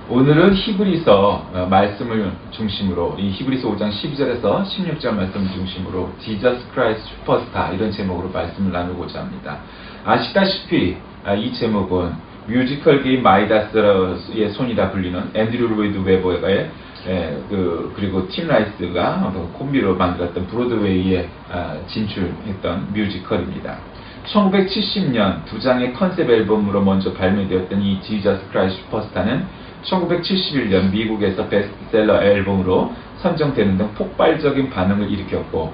오늘은 히브리서 말씀을 중심으로 이 히브리서 5장 12절에서 16절 말씀을 중심으로 Jesus Christ 슈퍼스타 이런 제목으로 말씀을 나누고자 합니다. 아시다시피 이 제목은 뮤지컬계의 마이다스의 손이라 불리는 앤드류 로이드 웨버의 그리고 팀 라이스가 콤비로 만들었던 브로드웨이에 진출했던 뮤지컬입니다. 1970년 두 장의 컨셉 앨범으로 먼저 발매되었던 이 지저스 크라이스트 슈퍼스타는 1971년 미국에서 베스트셀러 앨범으로 선정되는 등 폭발적인 반응을 일으켰고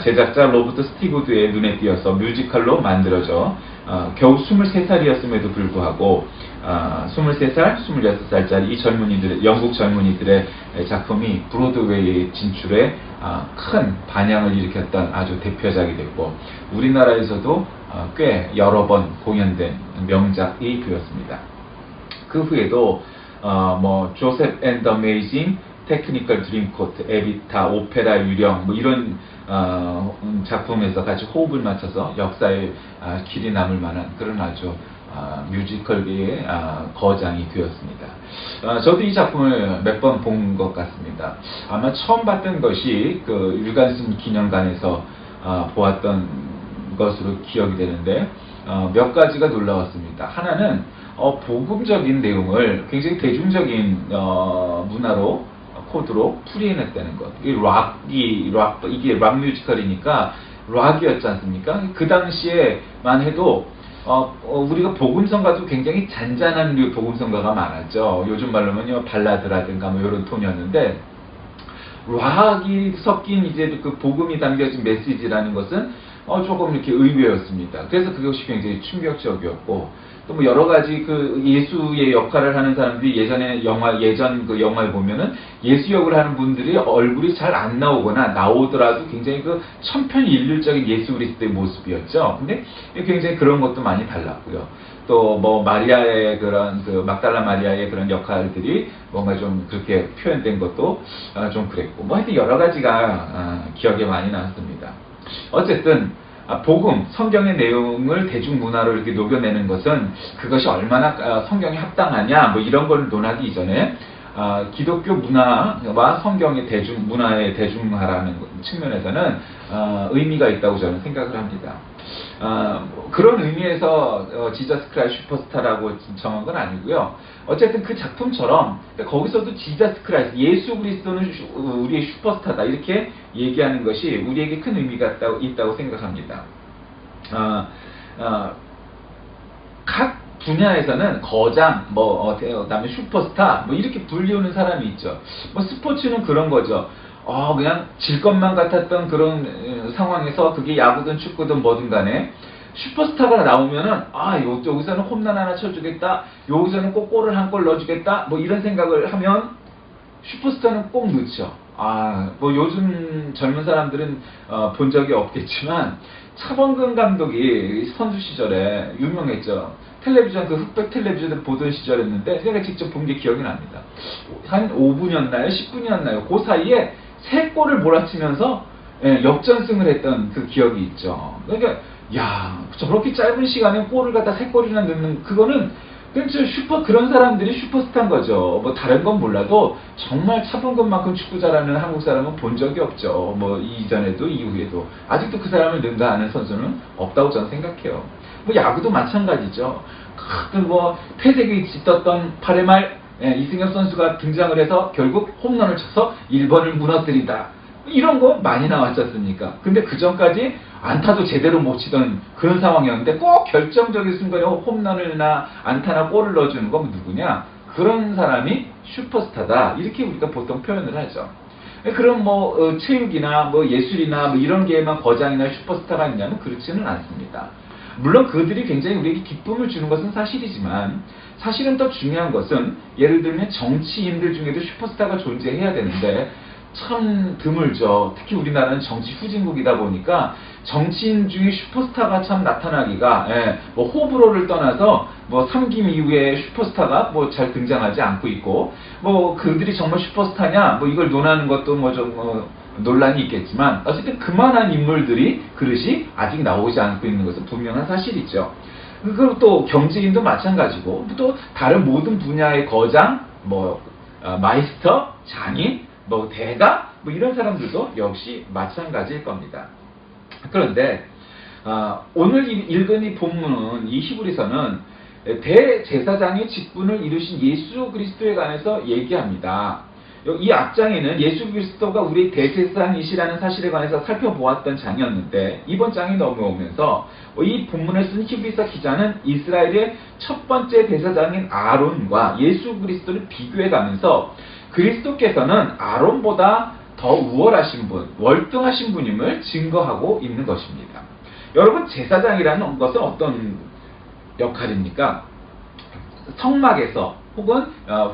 제작자 로버트 스티그우드의 눈에 띄어서 뮤지컬로 만들어져 겨우 23살이었음에도 불구하고 23살, 26살짜리 이 젊은이들의 영국 젊은이들의 작품이 브로드웨이 진출에 큰 반향을 일으켰던 아주 대표작이 됐고 우리나라에서도 꽤 여러 번 공연된 명작이 되었습니다. 그 후에도 조셉 앤 더 메이징, 테크니컬 드림코트, 에비타, 오페라 유령 이런 작품에서 같이 호흡을 맞춰서 역사에 길이 남을 만한 그런 아주 뮤지컬계의 거장이 되었습니다. 저도 이 작품을 몇 번 본 것 같습니다. 아마 처음 봤던 것이 그 율관순 기념관에서 보았던 것으로 기억이 되는데 몇 가지가 놀라웠습니다. 하나는 복음적인 내용을 굉장히 대중적인 문화로 코드로 풀이해냈다는 것. 이게 락 뮤지컬이니까 락이었지 않습니까? 그 당시에만 해도 우리가 복음성가도 굉장히 잔잔한 복음성가가 많았죠. 요즘 말로는요 발라드라든가 이런 톤이었는데 락이 섞인 이제 그 복음이 담겨진 메시지라는 것은 조금 이렇게 의외였습니다. 그래서 그것이 굉장히 충격적이었고 또 여러 가지 그 예수의 역할을 하는 사람들이 예전 그 영화에 보면은 예수 역을 하는 분들이 얼굴이 잘 안 나오거나 나오더라도 굉장히 그 천편일률적인 예수 그리스도의 모습이었죠. 근데 굉장히 그런 것도 많이 달랐고요. 또 마리아의 그런 그 막달라 마리아의 그런 역할들이 뭔가 좀 그렇게 표현된 것도 좀 그랬고 하여튼 여러 가지가 기억에 많이 남습니다. 어쨌든 복음, 성경의 내용을 대중문화로 이렇게 녹여내는 것은 그것이 얼마나 성경에 합당하냐 이런 걸 논하기 이전에 기독교 문화와 성경의 문화의 대중화라는 측면에서는 의미가 있다고 저는 생각을 합니다. 그런 의미에서 지저스 크라이스트 슈퍼스타라고 정한 건 아니고요. 어쨌든 그 작품처럼 거기서도 지저스 크라이스트, 예수 그리스도는 우리의 슈퍼스타다 이렇게 얘기하는 것이 우리에게 큰 의미가 있다고 생각합니다. 각 분야에서는 거장, 그다음에 슈퍼스타, 이렇게 불리우는 사람이 있죠. 스포츠는 그런 거죠. 그냥 질 것만 같았던 그런 상황에서 그게 야구든 축구든 뭐든 간에 슈퍼스타가 나오면은 여기서는 홈런 하나 쳐주겠다, 여기서는 꼭 골을 한 골 넣어주겠다, 이런 생각을 하면 슈퍼스타는 꼭 넣죠. 요즘 젊은 사람들은 본 적이 없겠지만 차범근 감독이 선수 시절에 유명했죠. 텔레비전 흑백 텔레비전을 보던 시절이었는데 제가 직접 본 게 기억이 납니다. 한 5분이었나요? 10분이었나요? 그 사이에 3골을 몰아치면서 역전승을 했던 그 기억이 있죠. 그러니까 저렇게 짧은 시간에 골을 갖다 3골이나 넣는 그거는 그런 사람들이 슈퍼스타인 거죠. 다른 건 몰라도 정말 차범근만큼 축구 잘하는 한국 사람은 본 적이 없죠. 이전에도 이후에도 아직도 그 사람을 능가 하는 선수는 없다고 저는 생각해요. 야구도 마찬가지죠. 패색이 짙었던 8회 말 이승엽 선수가 등장을 해서 결국 홈런을 쳐서 1번을 무너뜨린다. 이런 거 많이 나왔지 않습니까? 근데 그 전까지 안타도 제대로 못 치던 그런 상황이었는데 꼭 결정적인 순간에 홈런을나 안타나 골을 넣어주는 건 누구냐? 그런 사람이 슈퍼스타다. 이렇게 우리가 보통 표현을 하죠. 그럼 체육이나 예술이나 이런 게에만 거장이나 슈퍼스타가 있냐면 그렇지는 않습니다. 물론 그들이 굉장히 우리에게 기쁨을 주는 것은 사실이지만 사실은 더 중요한 것은 예를 들면 정치인들 중에도 슈퍼스타가 존재해야 되는데 참 드물죠. 특히 우리나라는 정치 후진국이다 보니까 정치인 중에 슈퍼스타가 참 나타나기가 호불호를 떠나서 3김 이후에 슈퍼스타가 잘 등장하지 않고 있고 그들이 정말 슈퍼스타냐 이걸 논하는 것도 논란이 있겠지만 어쨌든 그만한 인물들이 그릇이 아직 나오지 않고 있는 것은 분명한 사실이죠. 그리고 또 경제인도 마찬가지고 또 다른 모든 분야의 거장 마이스터, 장인, 대가, 이런 사람들도 역시 마찬가지일 겁니다. 그런데, 오늘 읽은 이 본문은, 이 히브리서는 대제사장의 직분을 이루신 예수 그리스도에 관해서 얘기합니다. 이 앞장에는 예수 그리스도가 우리 대제사장이시라는 사실에 관해서 살펴보았던 장이었는데, 이번 장이 넘어오면서 이 본문을 쓴 히브리서 기자는 이스라엘의 첫 번째 대제사장인 아론과 예수 그리스도를 비교해가면서 그리스도께서는 아론보다 더 우월하신 분, 월등하신 분임을 증거하고 있는 것입니다. 여러분, 제사장이라는 것은 어떤 역할입니까? 성막에서 혹은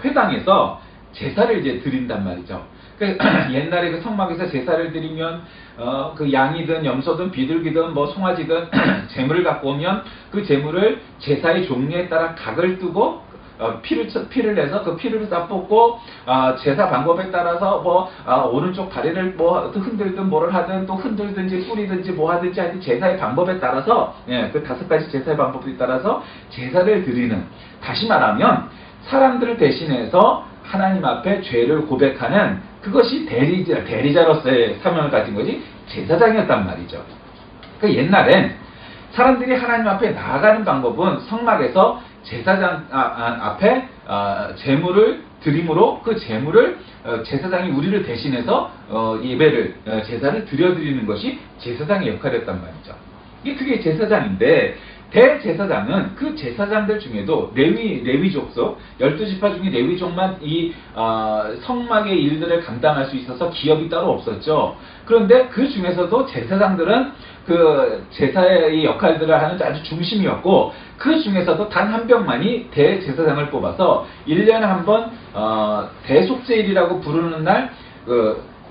회당에서 제사를 이제 드린단 말이죠. 옛날에 그 성막에서 제사를 드리면 그 양이든 염소든 비둘기든 송아지든 제물을 갖고 오면 그 제물을 제사의 종류에 따라 각을 뜨고 피를 내서 그 피를 다 뽑고 제사 방법에 따라서 오른쪽 다리를 흔들든 뭐를 하든 또 흔들든지 뿌리든지 뭐 하든지 하여튼 제사의 방법에 따라서 그 5가지 제사의 방법에 따라서 제사를 드리는, 다시 말하면 사람들을 대신해서 하나님 앞에 죄를 고백하는, 그것이 대리자로서의 사명을 가진 것이 제사장이었단 말이죠. 옛날엔 사람들이 하나님 앞에 나아가는 방법은 성막에서 제사장 앞에 제물을 드림으로 그 제물을 제사장이 우리를 대신해서 예배를 제사를 드려드리는 것이 제사장의 역할이었단 말이죠. 그게 제사장인데, 대제사장은 그 제사장들 중에도 레위 족속 12지파 중에 레위족만 이 성막의 일들을 감당할 수 있어서 기업이 따로 없었죠. 그런데 그 중에서도 제사장들은 그 제사의 역할들을 하는 아주 중심이었고, 그 중에서도 단 한 명만이 대제사장을 뽑아서 1년에 한 번 대속제일이라고 부르는 날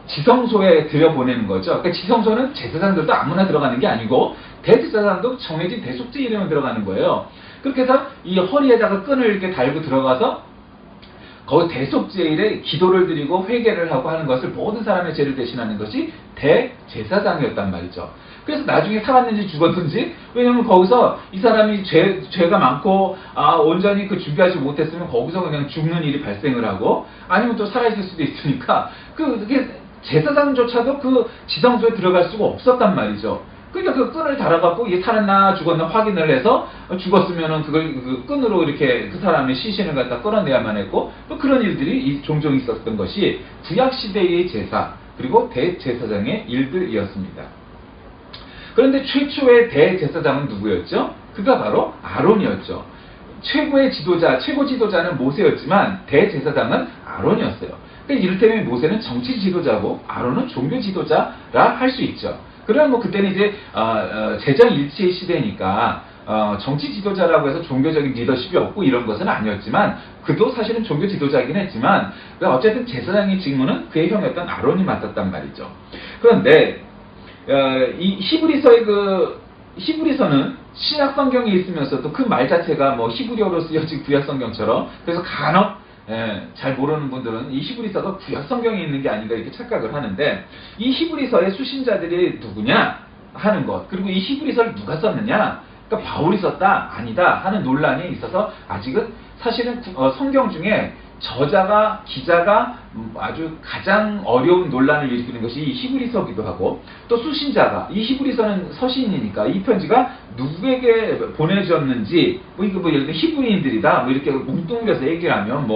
지성소에 들여보내는 거죠. 그러니까 지성소는 제사장들도 아무나 들어가는 게 아니고 대제사장도 정해진 대속제일에만 들어가는 거예요. 그렇게 해서 이 허리에다가 끈을 이렇게 달고 들어가서 거기 대속제일에 기도를 드리고 회개를 하고 하는 것을, 모든 사람의 죄를 대신하는 것이 대제사장이었단 말이죠. 그래서 나중에 살았는지 죽었는지, 왜냐면 거기서 이 사람이 죄가 많고 온전히 준비하지 못했으면 거기서 그냥 죽는 일이 발생을 하고, 아니면 또 살아있을 수도 있으니까 그게 제사장조차도 그 지성소에 들어갈 수가 없었단 말이죠. 그러니까 그 끈을 달아갖고 이게 살았나 죽었나 확인을 해서, 죽었으면은 그걸 그 끈으로 이렇게 그 사람의 시신을 갖다 끌어내야만 했고, 또 그런 일들이 종종 있었던 것이 구약시대의 제사, 그리고 대제사장의 일들이었습니다. 그런데 최초의 대제사장은 누구였죠? 그가 바로 아론이었죠. 최고 지도자는 모세였지만 대제사장은 아론이었어요. 그러니까 이를테면 모세는 정치 지도자고 아론은 종교 지도자라 할 수 있죠. 그러면 그때는 이제 제정일치의 시대니까 정치 지도자라고 해서 종교적인 리더십이 없고 이런 것은 아니었지만, 그도 사실은 종교 지도자이긴 했지만, 어쨌든 제사장의 직무는 그의 형이었던 아론이 맡았단 말이죠. 그런데 이 히브리서는 신약 성경에 있으면서도 그 말 자체가 히브리어로 쓰여진 구약 성경처럼, 그래서 간혹 잘 모르는 분들은 이 히브리서가 구약 성경에 있는 게 아닌가 이렇게 착각을 하는데, 이 히브리서의 수신자들이 누구냐 하는 것, 그리고 이 히브리서를 누가 썼느냐, 그러니까 바울이 썼다 아니다 하는 논란이 있어서, 아직은 사실은 성경 중에 저자가, 기자가 아주 가장 어려운 논란을 일으키는 것이 이 히브리서기도 하고, 또 수신자가, 이 히브리서는 서신이니까 이 편지가 누구에게 보내졌는지, 이거 예를 들어 히브리인들이다 이렇게 뭉뚱그려서 얘기를 하면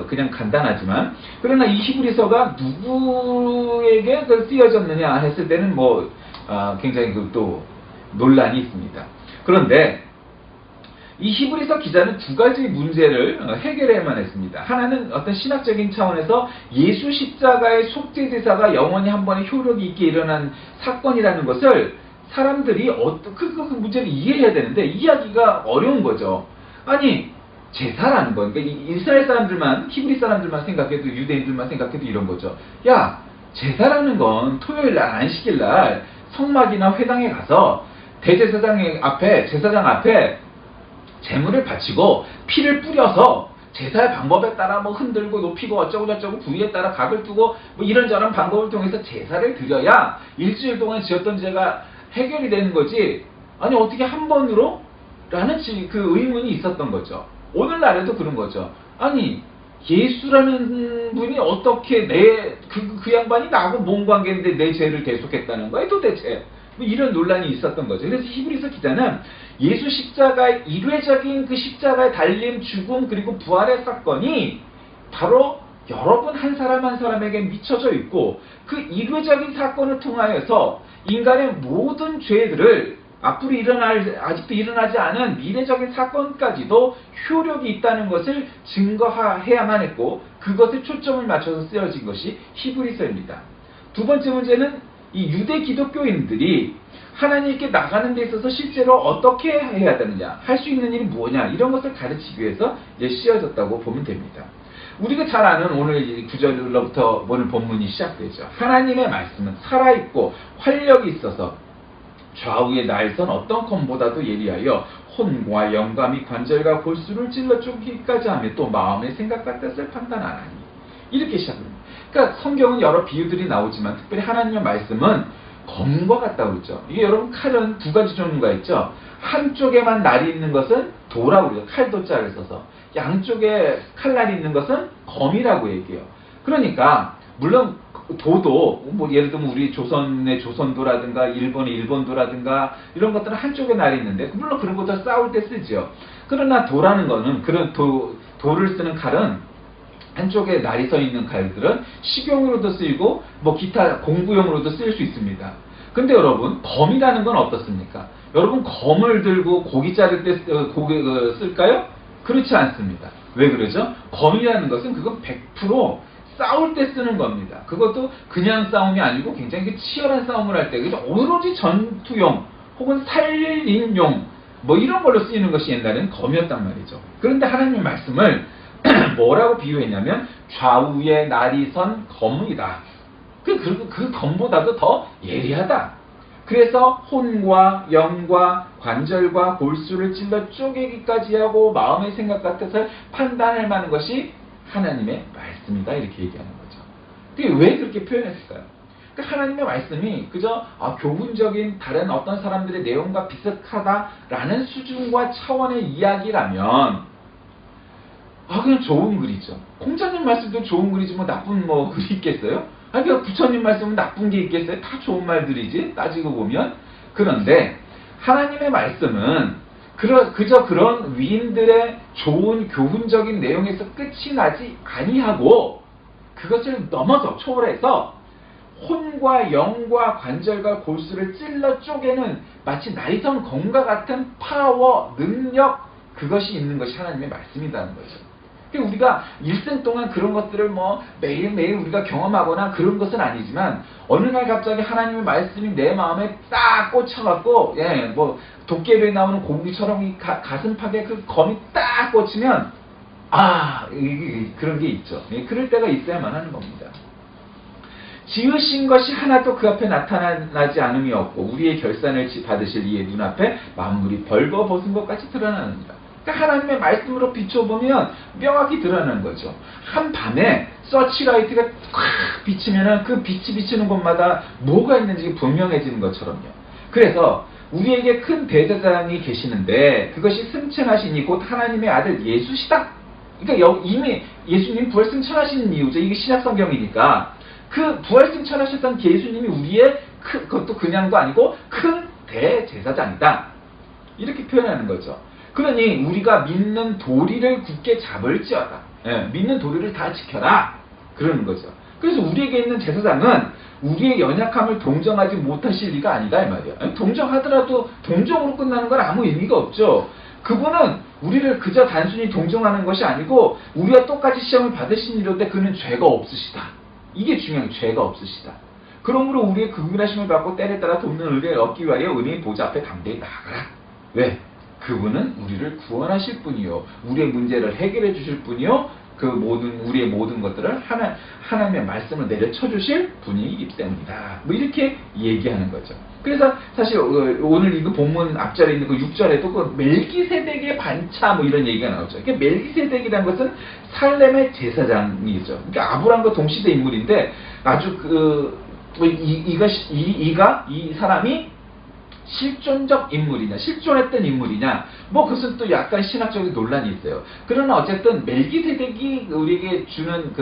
그냥 간단하지만, 그러나 이 히브리서가 누구에게 쓰여졌느냐 했을 때는 굉장히 또 논란이 있습니다. 그런데 이 히브리서 기자는 2가지 문제를 해결해야만 했습니다. 하나는 어떤 신학적인 차원에서 예수 십자가의 속죄제사가 영원히 한 번에 효력이 있게 일어난 사건이라는 것을 사람들이 그 문제를 이해해야 되는데, 이해하기가 어려운 거죠. 아니, 제사라는 거, 그러니까 이스라엘 사람들만, 히브리 사람들만 생각해도, 유대인들만 생각해도 이런 거죠. 야, 제사라는 건 토요일날, 안식일날 성막이나 회당에 가서 제사장 앞에 제물을 바치고 피를 뿌려서 제사의 방법에 따라 흔들고 높이고 어쩌고저쩌고 부위에 따라 각을 두고 이런저런 방법을 통해서 제사를 드려야 일주일 동안 지었던 죄가 해결이 되는 거지, 아니 어떻게 한 번으로? 라는 그 의문이 있었던 거죠. 오늘날에도 그런 거죠. 아니 예수라는 분이 어떻게 그 양반이 나하고 뭔 관계인데 내 죄를 대속했다는 거야 도대체. 뭐 이런 논란이 있었던 거죠. 그래서 히브리서 기자는 예수 십자가의 일회적인 그 십자가의 달림, 죽음 그리고 부활의 사건이 바로 여러분 한 사람 한 사람에게 미쳐져 있고 그 일회적인 사건을 통하여서 인간의 모든 죄들을 앞으로 아직도 일어나지 않은 미래적인 사건까지도 효력이 있다는 것을 증거해야만 했고 그것에 초점을 맞춰서 쓰여진 것이 히브리서입니다. 두 번째 문제는 이 유대 기독교인들이 하나님께 나가는 데 있어서 실제로 어떻게 해야 되느냐, 할 수 있는 일이 뭐냐 이런 것을 가르치기 위해서 씌어졌다고 보면 됩니다. 우리가 잘 아는 오늘 9절로부터 오늘 본문이 시작되죠. 하나님의 말씀은 살아있고 활력이 있어서 좌우에 날선 어떤 검보다도 예리하여 혼과 영감이 관절과 골수를 찔러 쪼기까지 하며 또 마음의 생각과 뜻을 판단하나니 이렇게 시작합니다. 그러니까 성경은 여러 비유들이 나오지만 특별히 하나님의 말씀은 검과 같다고 그러죠. 이게 여러분 칼은 두 가지 종류가 있죠. 한쪽에만 날이 있는 것은 도라고 그러죠. 칼도자를 써서. 양쪽에 칼날이 있는 것은 검이라고 얘기해요. 그러니까 물론 도도 뭐 예를 들면 우리 조선의 조선도라든가 일본의 일본도라든가 이런 것들은 한쪽에 날이 있는데 물론 그런 것도 싸울 때 쓰죠. 그러나 도라는 거는 그런 도를 쓰는 칼은 한쪽에 날이 서 있는 칼들은 식용으로도 쓰이고 뭐 기타 공구용으로도 쓰일 수 있습니다. 근데 여러분 검이라는 건 어떻습니까? 여러분 검을 들고 고기 자를 때 고기 쓸까요? 그렇지 않습니다. 왜 그러죠? 검이라는 것은 그건 100% 싸울 때 쓰는 겁니다. 그것도 그냥 싸움이 아니고 굉장히 치열한 싸움을 할 때 오로지 전투용 혹은 살인용 뭐 이런 걸로 쓰이는 것이 옛날에는 검이었단 말이죠. 그런데 하나님의 말씀을 뭐라고 비유했냐면 좌우에 날이 선 검이다. 그 검보다도 더 예리하다. 그래서 혼과 영과 관절과 골수를 찔러 쪼개기까지 하고 마음의 생각과 뜻을 판단할 만한 것이 하나님의 말씀이다. 이렇게 얘기하는 거죠. 근데 왜 그렇게 표현했을까요? 그러니까 하나님의 말씀이 그저 교훈적인 다른 어떤 사람들의 내용과 비슷하다라는 수준과 차원의 이야기라면 그냥 좋은 글이죠. 공자님 말씀도 좋은 글이지 뭐 나쁜 글이 있겠어요? 그러니까 부처님 말씀은 나쁜 게 있겠어요? 다 좋은 말들이지 따지고 보면. 그런데 하나님의 말씀은 그저 그런 위인들의 좋은 교훈적인 내용에서 끝이 나지 아니하고 그것을 넘어서 초월해서 혼과 영과 관절과 골수를 찔러 쪼개는 마치 나이선 검과 같은 파워, 능력 그것이 있는 것이 하나님의 말씀이라는 거죠. 우리가 일생 동안 그런 것들을 매일매일 우리가 경험하거나 그런 것은 아니지만 어느 날 갑자기 하나님의 말씀이 내 마음에 딱 꽂혀갖고 도깨비에 나오는 고기처럼 이 가슴팍에 그 검이 딱 꽂히면 그런 게 있죠. 그럴 때가 있어야만 하는 겁니다. 지으신 것이 하나도 그 앞에 나타나지 않음이 없고 우리의 결산을 받으실 이의 눈앞에 만물이 벌거벗은 것 같이 드러나느니라. 그러니까 하나님의 말씀으로 비춰보면 명확히 드러나는 거죠. 한밤에 서치라이트가 콱 비치면 그 빛이 비치는 곳마다 뭐가 있는지 분명해지는 것처럼요. 그래서 우리에게 큰 대제사장이 계시는데 그것이 승천하시니 곧 하나님의 아들 예수시다. 그러니까 이미 예수님 부활 승천하시는 이유죠. 이게 신약성경이니까 그 부활 승천하셨던 예수님이 우리의 그것도 그냥도 아니고 큰 대제사장이다. 이렇게 표현하는 거죠. 그러니 우리가 믿는 도리를 굳게 잡을지어다. 믿는 도리를 다 지켜라. 그러는 거죠. 그래서 우리에게 있는 제사장은 우리의 연약함을 동정하지 못하실 리가 아니다 이 말이에요. 동정하더라도 동정으로 끝나는 건 아무 의미가 없죠. 그분은 우리를 그저 단순히 동정하는 것이 아니고 우리와 똑같이 시험을 받으신 이로되 그는 죄가 없으시다. 이게 중요한 죄가 없으시다. 그러므로 우리의 긍휼하심을 받고 때를 따라 돕는 은혜를 얻기 위하여 은혜의 보좌 앞에 담대히 나아가라. 왜? 그분은 우리를 구원하실 분이요, 우리의 문제를 해결해 주실 분이요, 우리의 모든 것들을 하나님의 말씀을 내려쳐 주실 분이기 때문이다. 이렇게 얘기하는 거죠. 그래서 사실 오늘 이거 본문 앞절에 있는 그 6절에도 그 멜기세덱의 반차 이런 얘기가 나오죠. 그러니까 멜기세덱이라는 것은 살렘의 제사장이죠. 그러니까 아브람과 동시대 인물인데 아주 이 사람이 실존적 인물이냐, 실존했던 인물이냐, 뭐 그것은 또 약간 신학적인 논란이 있어요. 그러나 어쨌든 멜기세덱이 우리에게 주는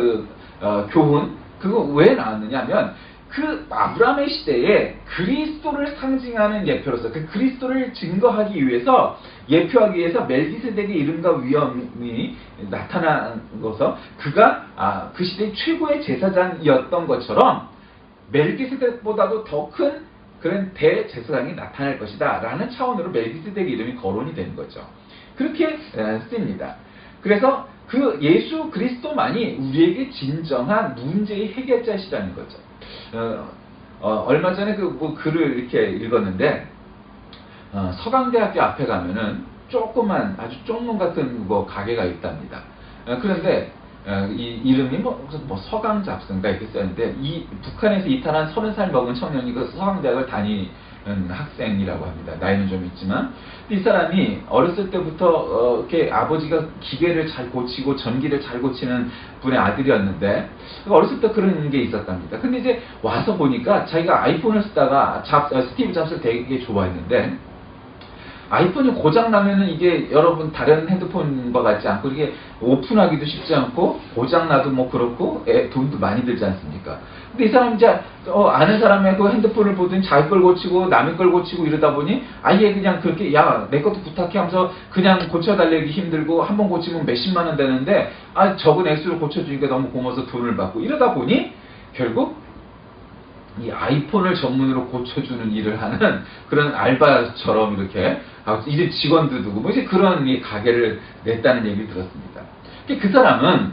교훈, 그거 왜 나왔느냐 하면, 그 아브라함의 시대에 그리스도를 상징하는 예표로서, 그 그리스도를 증거하기 위해서, 예표하기 위해서 멜기세덱의 이름과 위엄이 나타난 것서, 그가 그 시대의 최고의 제사장이었던 것처럼 멜기세덱보다도 더 큰 그런 대제사장이 나타날 것이다 라는 차원으로 멜기세덱 이름이 거론이 되는 거죠. 그렇게 씁니다. 그래서 그 예수 그리스도만이 우리에게 진정한 문제의 해결자시라는 거죠. 얼마 전에 글을 이렇게 읽었는데, 서강대학교 앞에 가면은 조그만 아주 쪽문 같은 가게가 있답니다. 그런데 이 이름이 서강잡스인가 이렇게 써있는데, 이 북한에서 이탈한 30살 먹은 청년이 그 서강대학을 다니는 학생이라고 합니다. 나이는 좀 있지만, 이 사람이 어렸을 때부터 이렇게 아버지가 기계를 잘 고치고 전기를 잘 고치는 분의 아들이었는데, 어렸을 때 그런 게 있었답니다. 근데 이제 와서 보니까 자기가 아이폰을 쓰다가 스티브 잡스를 되게 좋아했는데, 아이폰이 고장나면은 이게 여러분 다른 핸드폰과 같지 않고 이게 오픈하기도 쉽지 않고, 고장나도 뭐 그렇고 돈도 많이 들지 않습니까? 근데 이 사람이 이제 아는 사람의 그 핸드폰을 보더니 자기 걸 고치고 남의 걸 고치고 이러다 보니 아예 그냥 그렇게 야 내 것도 부탁해 하면서 그냥 고쳐달래기 힘들고, 한 번 고치면 몇십만 원 되는데 적은 액수를 고쳐주니까 너무 고마워서 돈을 받고, 이러다 보니 결국 이 아이폰을 전문으로 고쳐주는 일을 하는 그런 알바처럼 이렇게 이제 직원도 두고 뭐 이제 그런 가게를 냈다는 얘기를 들었습니다. 그 사람은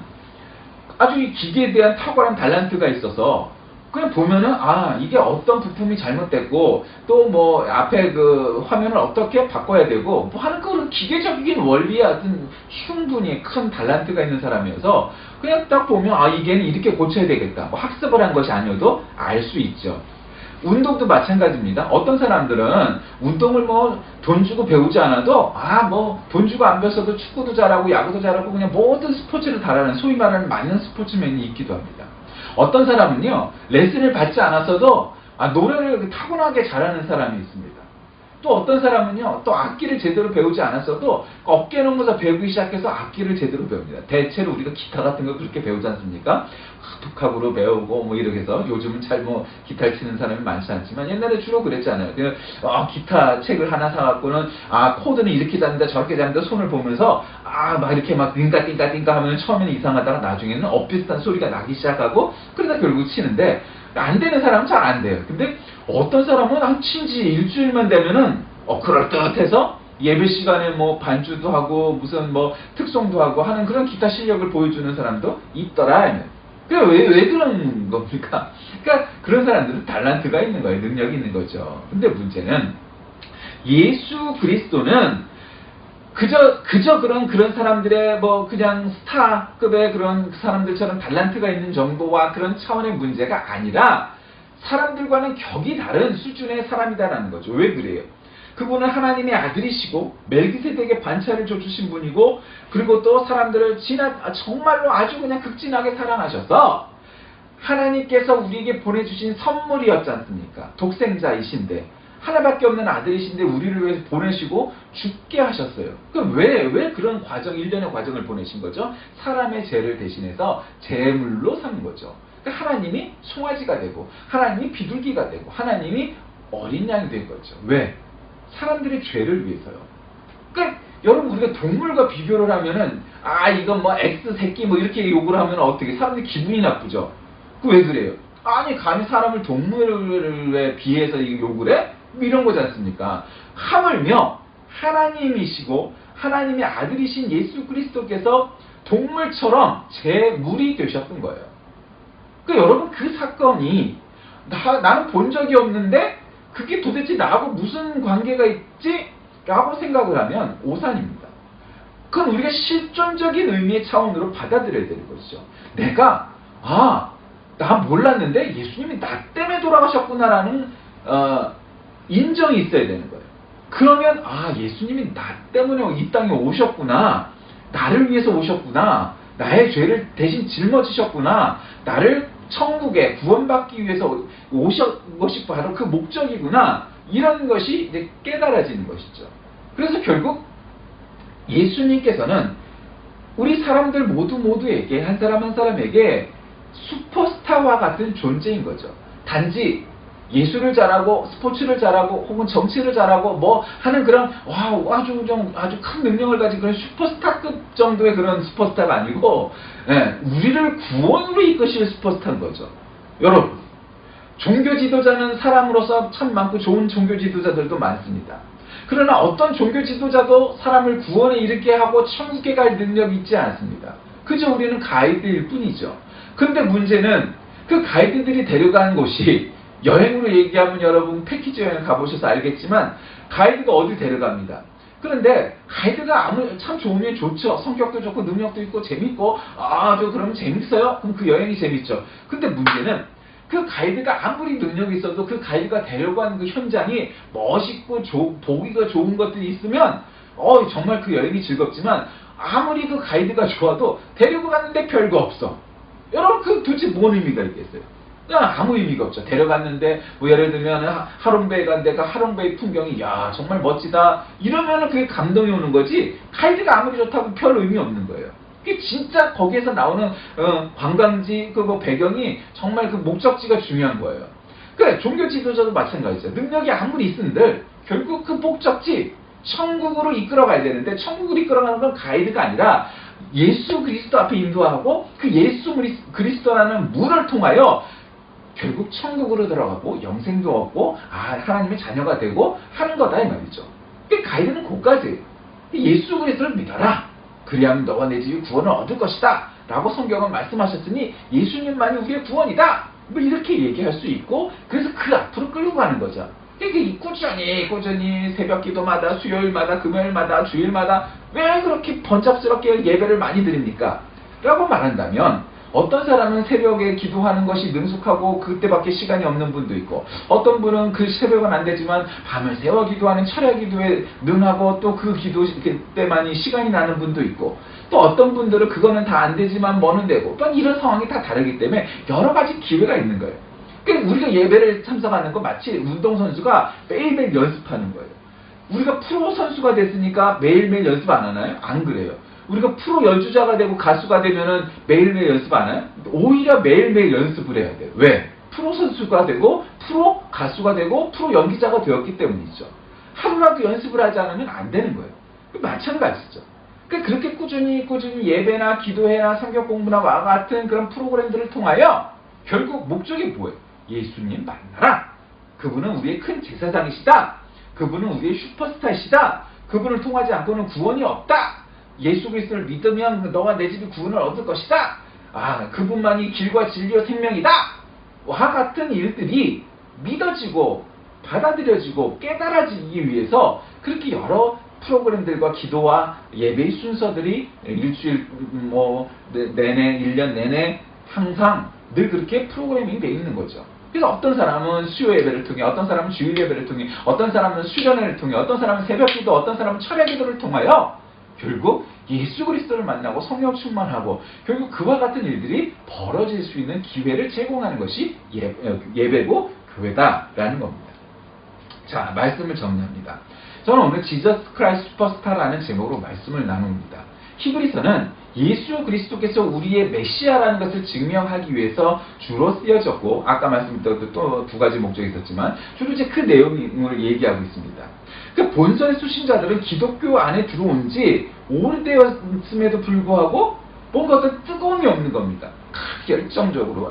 아주 이 기계에 대한 탁월한 달란트가 있어서 그냥 보면은 이게 어떤 부품이 잘못됐고 또 뭐 앞에 그 화면을 어떻게 바꿔야 되고 뭐 하는 그런 기계적인 원리에 어떤 충분히 큰 달란트가 있는 사람이어서 그냥 딱 보면 이게는 이렇게 고쳐야 되겠다, 뭐 학습을 한 것이 아니어도 알 수 있죠. 운동도 마찬가지입니다. 어떤 사람들은 운동을 뭐 돈 주고 배우지 않아도 뭐 돈 주고 안 배웠어도 축구도 잘하고 야구도 잘하고 그냥 모든 스포츠를 잘하는, 소위 말하는 만능 스포츠맨이 있기도 합니다. 어떤 사람은요, 레슨을 받지 않았어도 노래를 타고나게 잘하는 사람이 있습니다. 또 어떤 사람은요, 또 악기를 제대로 배우지 않았어도 어깨 넘어서 배우기 시작해서 악기를 제대로 배웁니다. 대체로 우리가 기타 같은 거 그렇게 배우지 않습니까? 독학으로 배우고 뭐 이렇게 해서, 요즘은 잘 기타를 치는 사람이 많지 않지만 옛날에 주로 그랬잖아요. 기타 책을 하나 사갖고는 코드는 이렇게 잡는다 저렇게 잡는다 손을 보면서 막 이렇게 막 띵까띵까띵까 하면 처음에는 이상하다가 나중에는 엇비슷한 소리가 나기 시작하고, 그러다 결국 치는데, 안 되는 사람은 잘 안 돼요. 근데 어떤 사람은 친지 일주일만 되면은 그럴듯해서 예배 시간에 뭐 반주도 하고 무슨 뭐 특송도 하고 하는 그런 기타 실력을 보여주는 사람도 있더라. 그러니까 왜 그런 겁니까? 그러니까 그런 사람들은 달란트가 있는 거예요. 능력이 있는 거죠. 근데 문제는 예수 그리스도는 그저 그런 사람들의 뭐 그냥 스타급의 그런 사람들처럼 달란트가 있는 정도와 그런 차원의 문제가 아니라 사람들과는 격이 다른 수준의 사람이다라는 거죠. 왜 그래요? 그분은 하나님의 아들이시고 멜기세덱에게 반차를 줘주신 분이고, 그리고 또 사람들을 정말로 아주 그냥 극진하게 사랑하셔서 하나님께서 우리에게 보내주신 선물이었지 않습니까? 독생자이신데, 하나밖에 없는 아들이신데 우리를 위해서 보내시고 죽게 하셨어요. 그럼 왜 그런 과정, 일련의 과정을 보내신 거죠? 사람의 죄를 대신해서 제물로 삼은 거죠. 그러니까 하나님이 송아지가 되고, 하나님이 비둘기가 되고, 하나님이 어린 양이 된 거죠. 왜? 사람들의 죄를 위해서요. 그러니까 여러분, 우리가 동물과 비교를 하면은 이건 뭐 X 새끼 뭐 이렇게 욕을 하면 어떻게 사람들이 기분이 나쁘죠? 왜 그래요? 감히 사람을 동물에 비해서 욕을 해? 이런 거지 않습니까? 하물며 하나님이시고 하나님의 아들이신 예수 그리스도께서 동물처럼 제물이 되셨던 거예요. 그러니까 여러분, 그 사건이 나는 본 적이 없는데 그게 도대체 나하고 무슨 관계가 있지? 라고 생각을 하면 오산입니다. 그건 우리가 실존적인 의미의 차원으로 받아들여야 되는 것이죠. 내가 나 몰랐는데 예수님이 나 때문에 돌아가셨구나라는 인정이 있어야 되는 거예요. 그러면 예수님이 나 때문에 이 땅에 오셨구나, 나를 위해서 오셨구나, 나의 죄를 대신 짊어지셨구나, 나를 천국에 구원받기 위해서 오신 것이 바로 그 목적이구나, 이런 것이 이제 깨달아지는 것이죠. 그래서 결국 예수님께서는 우리 사람들 모두에게 한 사람 한 사람에게 슈퍼스타와 같은 존재인 거죠. 단지 예술을 잘하고 스포츠를 잘하고 혹은 정치를 잘하고 뭐 하는 그런 아주 큰 능력을 가진 그런 슈퍼스타급 정도의 그런 슈퍼스타가 아니고 우리를 구원으로 이끄실 슈퍼스타인 거죠. 여러분, 종교 지도자는 사람으로서 참 많고 좋은 종교 지도자들도 많습니다. 그러나 어떤 종교 지도자도 사람을 구원에 이르게 하고 천국에 갈 능력이 있지 않습니다. 그저 우리는 가이드일 뿐이죠. 그런데 문제는 그 가이드들이 데려간 곳이 여행으로 얘기하면 여러분 패키지 여행 가보셔서 알겠지만 가이드가 어디 데려갑니다. 그런데 가이드가 참 좋으면 좋죠. 성격도 좋고 능력도 있고 재밌고 그러면 재밌어요? 그럼 그 여행이 재밌죠. 근데 문제는 그 가이드가 아무리 능력이 있어도 그 가이드가 데려간 그 현장이 멋있고 보기가 좋은 것들이 있으면 정말 그 여행이 즐겁지만 아무리 그 가이드가 좋아도 데리고 갔는데 별거 없어. 여러분 그 도대체 뭔 의미가 있겠어요? 아무 의미가 없죠. 데려갔는데 뭐 예를 들면 하롱베이 간 데가 하롱베이 풍경이 정말 멋지다 이러면은 그게 감동이 오는 거지 가이드가 아무리 좋다고 별 의미 없는 거예요. 그게 진짜 거기에서 나오는 관광지 그 배경이 정말 그 목적지가 중요한 거예요. 그래 종교 지도자도 마찬가지죠. 능력이 아무리 있은들 결국 그 목적지 천국으로 이끌어가야 되는데 천국으로 이끌어가는 건 가이드가 아니라 예수 그리스도 앞에 인도하고 그 예수 그리스도라는 문을 통하여 결국 천국으로 들어가고 영생도 얻고 하나님의 자녀가 되고 하는 거다 이 말이죠. 그 가이드는 그까지 예수 그리스도를 믿어라. 그리하면 너와 내 집이 구원을 얻을 것이다 라고 성경은 말씀하셨으니 예수님만이 우리의 구원이다 뭐 이렇게 얘기할 수 있고 그래서 그 앞으로 끌고 가는 거죠. 이게 꾸준히 새벽 기도마다 수요일마다 금요일마다 주일마다 왜 그렇게 번잡스럽게 예배를 많이 드립니까? 라고 말한다면 어떤 사람은 새벽에 기도하는 것이 능숙하고 그때밖에 시간이 없는 분도 있고 어떤 분은 그 새벽은 안 되지만 밤을 새워 기도하는 철야 기도에 능하고 또 그 기도 때만이 시간이 나는 분도 있고 또 어떤 분들은 그거는 다 안 되지만 뭐는 되고 또 이런 상황이 다 다르기 때문에 여러 가지 기회가 있는 거예요. 그러니까 우리가 예배를 참석하는 건 마치 운동선수가 매일매일 연습하는 거예요. 우리가 프로 선수가 됐으니까 매일매일 연습 안 하나요? 안 그래요. 우리가 프로 연주자가 되고 가수가 되면은 매일매일 연습 안 해요? 오히려 매일매일 연습을 해야 돼요. 왜? 프로 선수가 되고 프로 가수가 되고 프로 연기자가 되었기 때문이죠. 하루라도 연습을 하지 않으면 안 되는 거예요. 마찬가지죠. 그러니까 그렇게 꾸준히 예배나 기도회나 성경 공부나 와 같은 그런 프로그램들을 통하여 결국 목적이 뭐예요? 예수님 만나라. 그분은 우리의 큰 제사장이시다. 그분은 우리의 슈퍼스타이시다. 그분을 통하지 않고는 구원이 없다. 예수 그리스도를 믿으면 너와 내 집이 구원을 얻을 것이다. 그분만이 길과 진리와 생명이다. 와 같은 일들이 믿어지고 받아들여지고 깨달아지기 위해서 그렇게 여러 프로그램들과 기도와 예배의 순서들이 일주일 내내 1년 내내 항상 늘 그렇게 프로그래밍이 돼 있는 거죠. 그래서 어떤 사람은 수요 예배를 통해, 어떤 사람은 주일 예배를 통해, 어떤 사람은 수련회를 통해, 어떤 사람은 새벽 기도, 어떤 사람은 철야 기도를 통하여 결국 예수 그리스도를 만나고 성령 충만하고 결국 그와 같은 일들이 벌어질 수 있는 기회를 제공하는 것이 예배고 교회다라는 겁니다. 자, 말씀을 정리합니다. 저는 오늘 지저스 크라이스트 슈퍼스타라는 제목으로 말씀을 나눕니다. 히브리서는 예수 그리스도께서 우리의 메시아라는 것을 증명하기 위해서 주로 쓰여졌고 아까 말씀드렸던 또 두 가지 목적이 있었지만 주로 이제 그 내용을 얘기하고 있습니다. 그 본선의 수신자들은 기독교 안에 들어온 지 오래되었음에도 불구하고 뭔가 어떤 뜨거움이 없는 겁니다. 열정적으로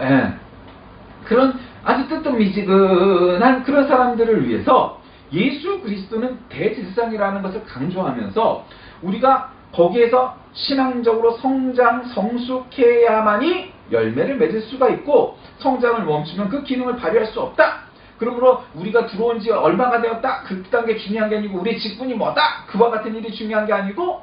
그런 아주 뜨뜻미지근한 그런 사람들을 위해서 예수 그리스도는 대제사장이라는 것을 강조하면서 우리가 거기에서 신앙적으로 성장, 성숙해야만이 열매를 맺을 수가 있고 성장을 멈추면 그 기능을 발휘할 수 없다. 그러므로 우리가 들어온 지 얼마가 되었다. 그딴 게 중요한 게 아니고 우리 직분이 뭐다. 그와 같은 일이 중요한 게 아니고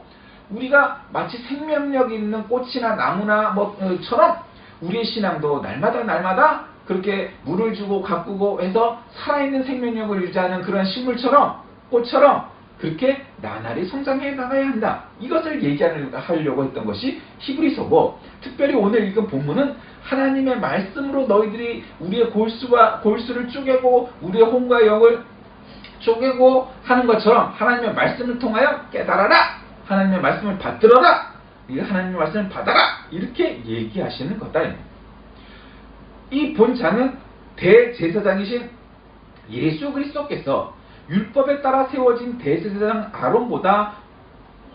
우리가 마치 생명력 있는 꽃이나 나무나 뭐처럼 우리의 신앙도 날마다 그렇게 물을 주고 가꾸고 해서 살아있는 생명력을 유지하는 그런 식물처럼 꽃처럼 그렇게 나날이 성장해 나가야 한다. 이것을 얘기하려고 했던 것이 히브리서고 특별히 오늘 읽은 본문은 하나님의 말씀으로 너희들이 우리의 골수를 쪼개고 우리의 혼과 영을 쪼개고 하는 것처럼 하나님의 말씀을 통하여 깨달아라, 하나님의 말씀을 받들어라, 하나님의 말씀을 받아라, 이렇게 얘기하시는 거다. 이 본장은 대제사장이신 예수 그리스도께서 율법에 따라 세워진 대제사장 아론보다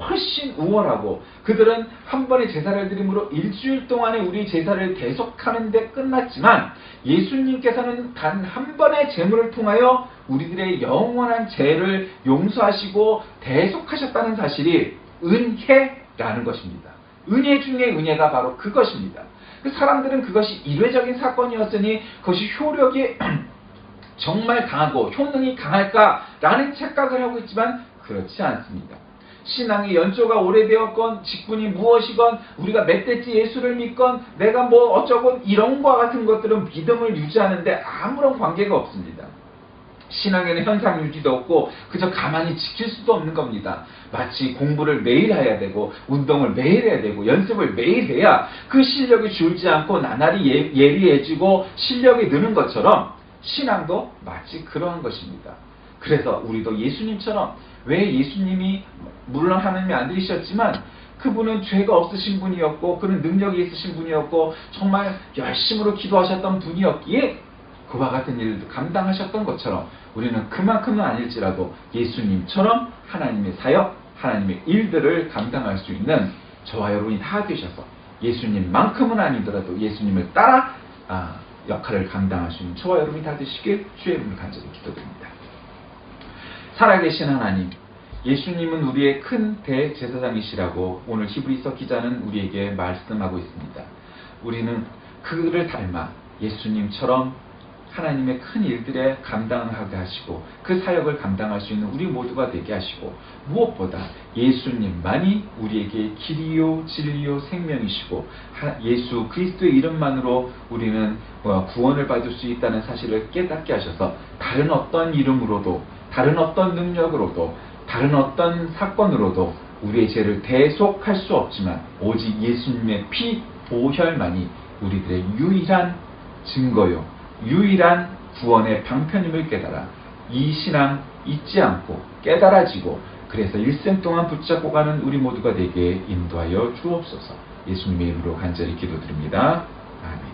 훨씬 우월하고, 그들은 한 번의 제사를 드림으로 일주일 동안에 우리 제사를 계속하는 데 끝났지만, 예수님께서는 단 한 번의 제물을 통하여 우리들의 영원한 죄를 용서하시고 대속하셨다는 사실이 은혜라는 것입니다. 은혜 중에 은혜가 바로 그것입니다. 사람들은 그것이 일회적인 사건이었으니 그것이 효력이 정말 강하고 효능이 강할까라는 착각을 하고 있지만 그렇지 않습니다. 신앙의 연조가 오래되었건, 직분이 무엇이건, 우리가 몇 대째 예수를 믿건, 내가 뭐 어쩌건, 이런 것과 같은 것들은 믿음을 유지하는데 아무런 관계가 없습니다. 신앙에는 현상 유지도 없고 그저 가만히 지킬 수도 없는 겁니다. 마치 공부를 매일 해야 되고 운동을 매일 해야 되고 연습을 매일 해야 그 실력이 줄지 않고 나날이 예리해지고 실력이 느는 것처럼 신앙도 마치 그러한 것입니다. 그래서 우리도 예수님처럼, 왜 예수님이 물론 하나님의 아들이셨지만 그분은 죄가 없으신 분이었고 그는 능력이 있으신 분이었고 정말 열심으로 기도하셨던 분이었기에 그와 같은 일도 감당하셨던 것처럼 우리는 그만큼은 아닐지라도 예수님처럼 하나님의 사역, 하나님의 일들을 감당할 수 있는 저와 여러분이 다 되셔서 예수님만큼은 아니더라도 예수님을 따라 역할을 감당할 수 있는 저와 여러분이 다 되시길 주의 이름으로 간절히 기도드립니다. 살아계신 하나님, 예수님은 우리의 큰 대제사장이시라고 오늘 히브리서 기자는 우리에게 말씀하고 있습니다. 우리는 그를 닮아 예수님처럼 하나님의 큰 일들에 감당하게 하시고 그 사역을 감당할 수 있는 우리 모두가 되게 하시고, 무엇보다 예수님만이 우리에게 길이요 진리요 생명이시고 예수 그리스도의 이름만으로 우리는 구원을 받을 수 있다는 사실을 깨닫게 하셔서 다른 어떤 이름으로도, 다른 어떤 능력으로도, 다른 어떤 사건으로도 우리의 죄를 대속할 수 없지만 오직 예수님의 피 보혈만이 우리들의 유일한 증거요, 유일한 구원의 방편임을 깨달아 이 신앙 잊지 않고 깨달아지고, 그래서 일생 동안 붙잡고 가는 우리 모두가 되게 인도하여 주옵소서. 예수님의 이름으로 간절히 기도드립니다. 아멘.